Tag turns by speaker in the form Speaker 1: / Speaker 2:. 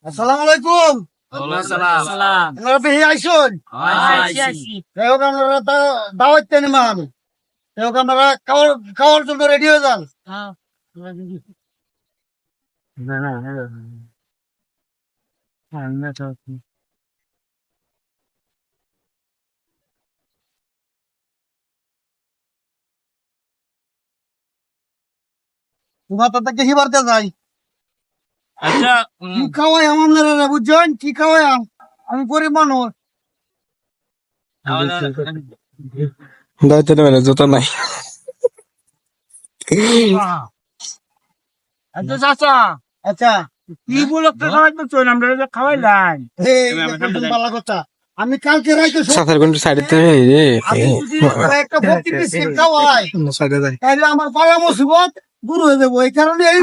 Speaker 1: আসসালামু আলাইকুম।
Speaker 2: সালাম।
Speaker 1: আপনারা বেশি আইসুন। আপনারা দাওয়াত দেন মান। আপনারা খাওয়ার জন্য রেডি হয়ে যান। তোমার তাতে কি বাড়তে যাই।
Speaker 2: আচ্ছা
Speaker 1: কি খাওয়াই আমাদের বুঝছেন কি খাওয়াই আমি গরিব মানুষ।
Speaker 3: দায়িত্ব নেবেন যত নাই
Speaker 2: আচ্ছা চাচা
Speaker 1: আচ্ছা
Speaker 2: কি উপলক্ষে খাওয়াইতে চল আমরা খাওয়াইলাই
Speaker 1: ভালো কথা। আমি কালকে রাইতে
Speaker 3: সাঁতার কোন সাইডে
Speaker 1: আমি যদি একটা ভক্তি বিস্কিট খাওয়াই
Speaker 3: সাইডে যাই
Speaker 1: তাহলে আমার পালা মুসিবত দূর হয়ে যাবো এই কারণে এই